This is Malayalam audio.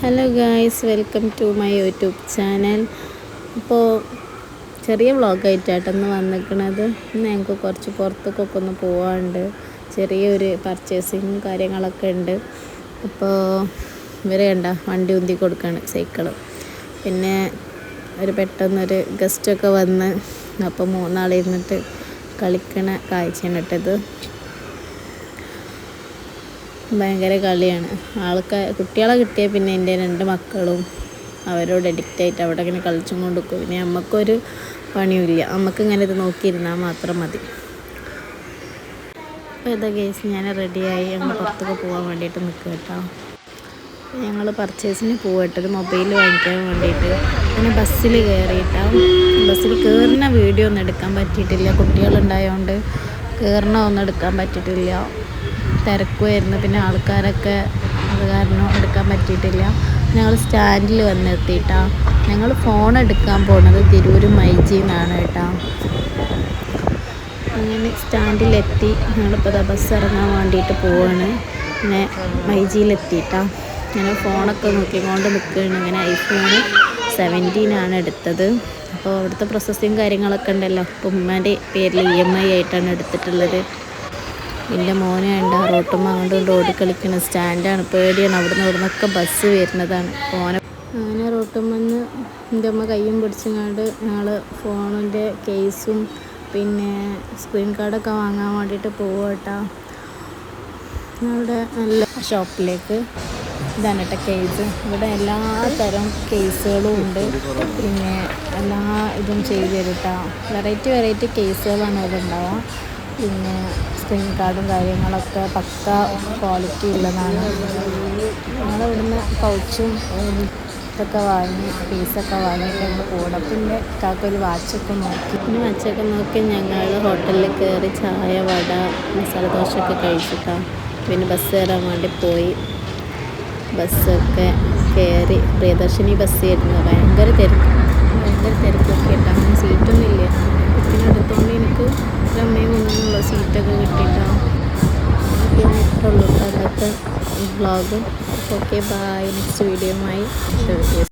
Hello guys, welcome to my YouTube channel. അപ്പോൾ ചെറിയ വ്ളോഗായിട്ടാണ് വന്നിരിക്കുന്നത്. ഇന്ന് ഞങ്ങൾക്ക് കുറച്ച് പുറത്തേക്കൊക്കെ ഒന്ന് പോകാനുണ്ട്. ചെറിയൊരു പർച്ചേസിങ് കാര്യങ്ങളൊക്കെ ഉണ്ട്. അപ്പോൾ ഇവരെ കണ്ട വണ്ടി ഉന്തി കൊടുക്കുകയാണ്, സൈക്കിള്. പിന്നെ പെട്ടെന്നൊരു ഗസ്റ്റൊക്കെ വന്ന് അപ്പോൾ മൂന്നാളിരുന്നിട്ട് കളിക്കണ കാഴ്ചയാണ് ഇട്ടത്. ഭയങ്കര കളിയാണ്. കുട്ടികളെ കിട്ടിയ പിന്നെ എൻ്റെ 2 മക്കളും അവരോട് അഡിക്റ്റായിട്ട് അവിടെ ഇങ്ങനെ കളിച്ചും കൊണ്ടിരിക്കും. പിന്നെ നമുക്കൊരു പണിയുമില്ല, നമുക്കിങ്ങനെ ഇത് നോക്കിയിരുന്നാൽ മാത്രം മതി. അപ്പോൾ ഇതാ കേസ് ഞാൻ റെഡിയായി ഞങ്ങൾ പുറത്തൊക്കെ പോകാൻ വേണ്ടിയിട്ട് നിൽക്കുക കേട്ടോ. ഞങ്ങൾ പർച്ചേസിന് പോകട്ടത് മൊബൈൽ വാങ്ങിക്കാൻ വേണ്ടിയിട്ട്. പിന്നെ ബസ്സിൽ കയറിയിട്ടാണ്. ബസ്സിൽ കയറുന്ന വീഡിയോ ഒന്നും എടുക്കാൻ പറ്റിയിട്ടില്ല, കുട്ടികളുണ്ടായതുകൊണ്ട് ഒന്നും എടുക്കാൻ പറ്റിയിട്ടില്ല. തിരക്കുമായിരുന്നു, പിന്നെ ആൾക്കാരൊക്കെ അത് കാരണം എടുക്കാൻ പറ്റിയിട്ടില്ല. ഞങ്ങൾ സ്റ്റാൻഡിൽ വന്നെത്തിയിട്ടാണ്. ഞങ്ങൾ ഫോൺ എടുക്കാൻ പോണത് തിരൂർ മൈജിന്നാണ് കേട്ടോ. അങ്ങനെ സ്റ്റാൻഡിലെത്തി. ഞങ്ങളിപ്പോൾ ബസ് ഇറങ്ങാൻ വേണ്ടിയിട്ട് പോവാണ്. പിന്നെ മൈജിയിലെത്തിയിട്ടാണ്. ഞാൻ ഫോണൊക്കെ നോക്കിക്കൊണ്ട് നിൽക്കുകയാണ്. ഇങ്ങനെ iPhone 17 എടുത്തത്. അപ്പോൾ അവിടുത്തെ പ്രോസസ്സിങ് കാര്യങ്ങളൊക്കെ ഉണ്ടല്ലോ. അപ്പോൾ ഉമ്മാൻ്റെ പേരിൽ EMI ആയിട്ടാണ് എടുത്തിട്ടുള്ളത്. എൻ്റെ മോനെ ഉണ്ട് റോട്ടുമ്മ അങ്ങോട്ട് ഓടിക്കളിക്കുന്ന സ്റ്റാൻഡാണ്, പേടിയാണ്. ഇവിടുന്നൊക്കെ ബസ് വരുന്നതാണ്. അങ്ങനെ റോട്ടുമ്മന്ന് എൻ്റെ അമ്മ കയ്യും പിടിച്ചങ്ങാണ്ട് ഞങ്ങൾ ഫോണിൻ്റെ കേസും പിന്നെ സ്ക്രീൻ കാർഡൊക്കെ വാങ്ങാൻ വേണ്ടിയിട്ട് പോവാട്ടോ. അവിടെ നല്ല ഷോപ്പിലേക്ക്. ഇതാണ് കേട്ടോ കേസ്. ഇവിടെ എല്ലാ തരം കേസുകളും ഉണ്ട്. പിന്നെ എല്ലാ ഇതും ചെയ്ത് തരുട്ടോ. വെറൈറ്റി കേസുകളാണ് ഇവിടെ ഉണ്ടാവുക. പിന്നെ സ്ക്രീൻ കാർഡും കാര്യങ്ങളൊക്കെ പക്ക ക്വാളിറ്റി ഉള്ളതാണ്. ഞങ്ങളിവിടുന്ന് പൗച്ചും ഇതൊക്കെ വാങ്ങി പീസൊക്കെ വാങ്ങിയിട്ട് ഞങ്ങൾ പോകണം. പിന്നെ കാക്കൊരു വാച്ചൊക്കെ നോക്കി ഞങ്ങൾ ഹോട്ടലിൽ കയറി ചായ, വട, മസാല ദോശയൊക്കെ കഴിച്ചിട്ടാണ്. പിന്നെ ബസ് കയറാൻ വേണ്ടി പോയി. ബസ്സൊക്കെ കയറി. പ്രിയദർശിനി ബസ് ആയിരുന്നു. ഭയങ്കര തിരക്കൊക്കെ ഉണ്ടാകും. സീറ്റൊന്നും ഇല്ല. കുട്ടിനടുത്തോണ്ട് എനിക്ക് അമ്മയും ഒന്നുള്ള സീറ്റൊക്കെ കിട്ടിയിട്ടാണ്. പിന്നെ ഇത്രയുള്ളൂ അന്നത്തെ വ്ളോഗ്. Okay, by. നെക്സ്റ്റ് വീഡിയോയുമായി